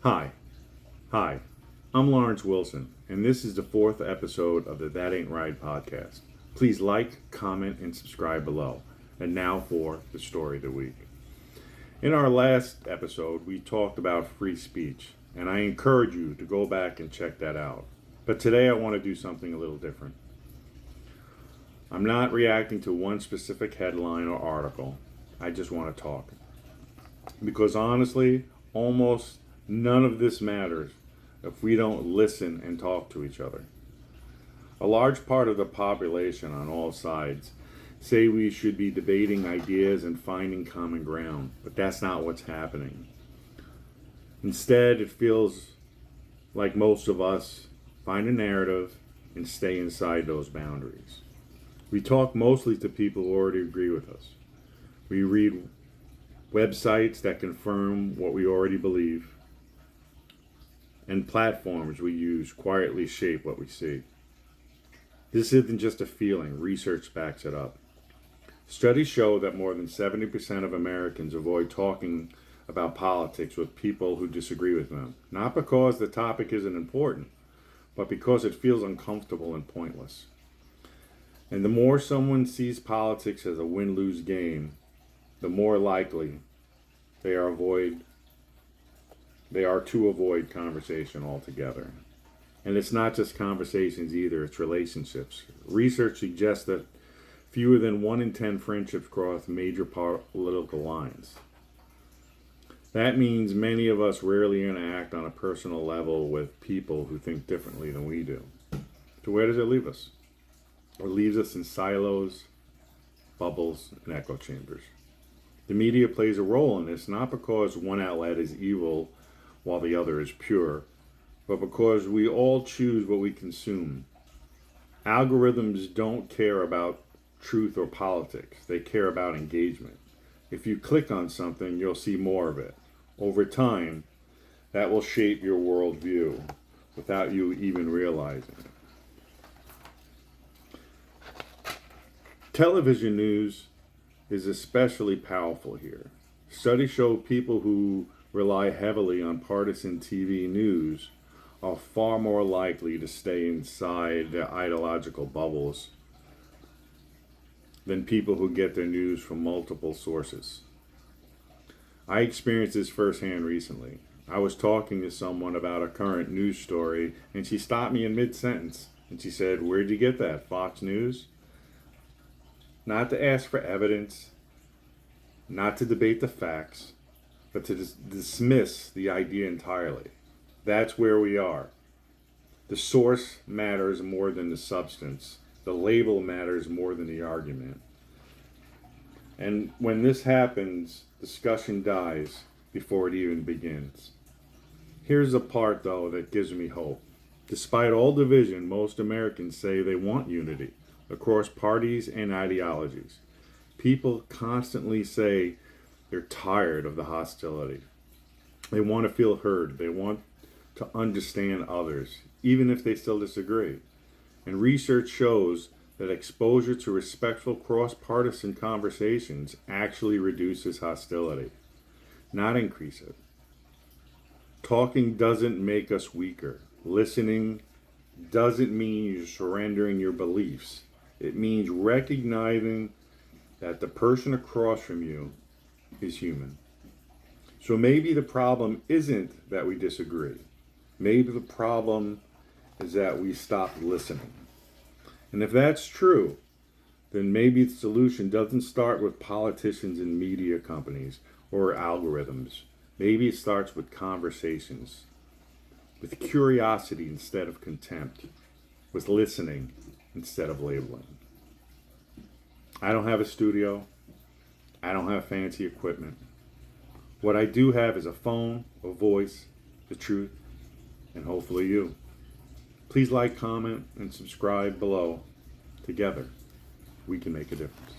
Hi, hi, I'm Lawrence Wilson, and this is the fourth episode of the That Ain't Right podcast. Please like, comment, and subscribe below. And now for the story of the week. In our last episode, we talked about free speech, and I encourage you to go back and check that out. But today I want to do something a little different. I'm not reacting to one specific headline or article. I just want to talk. Because honestly, almost none of this matters if we don't listen and talk to each other. A large part of the population on all sides say we should be debating ideas and finding common ground, but that's not what's happening. Instead, it feels like most of us find a narrative and stay inside those boundaries. We talk mostly to people who already agree with us. We read websites that confirm what we already believe, and platforms we use quietly shape what we see. This isn't just a feeling, research backs it up. Studies show that more than 70% of Americans avoid talking about politics with people who disagree with them, not because the topic isn't important, but because it feels uncomfortable and pointless. And the more someone sees politics as a win-lose game, the more likely they are to avoid conversation altogether. And it's not just conversations either, it's relationships. Research suggests that fewer than 1 in 10 friendships cross major political lines. That means many of us rarely interact on a personal level with people who think differently than we do. So where does it leave us? It leaves us in silos, bubbles, and echo chambers. The media plays a role in this, not because one outlet is evil while the other is pure, but because we all choose what we consume. Algorithms don't care about truth or politics, they care about engagement. If you click on something, you'll see more of it. Over time, that will shape your worldview without you even realizing it. Television news is especially powerful here. Studies show people who rely heavily on partisan TV news are far more likely to stay inside their ideological bubbles than people who get their news from multiple sources. I experienced this firsthand recently. I was talking to someone about a current news story, and she stopped me in mid-sentence, and she said, "Where'd you get that? Fox News?" Not to ask for evidence, not to debate the facts, but to dismiss the idea entirely. That's where we are. The source matters more than the substance. The label matters more than the argument. And when this happens, discussion dies before it even begins. Here's the part, though, that gives me hope. Despite all division, most Americans say they want unity across parties and ideologies. People constantly say they're tired of the hostility. They want to feel heard. They want to understand others, even if they still disagree. And research shows that exposure to respectful cross-partisan conversations actually reduces hostility, not increase it. Talking doesn't make us weaker. Listening doesn't mean you're surrendering your beliefs. It means recognizing that the person across from you is human. So maybe the problem isn't that we disagree. Maybe the problem is that we stopped listening. And if that's true, then maybe the solution doesn't start with politicians and media companies or algorithms. Maybe it starts with conversations, with curiosity instead of contempt, with listening instead of labeling. I don't have a studio. I don't have fancy equipment. What I do have is a phone, a voice, the truth, and hopefully you. Please like, comment, and subscribe below. Together, we can make a difference.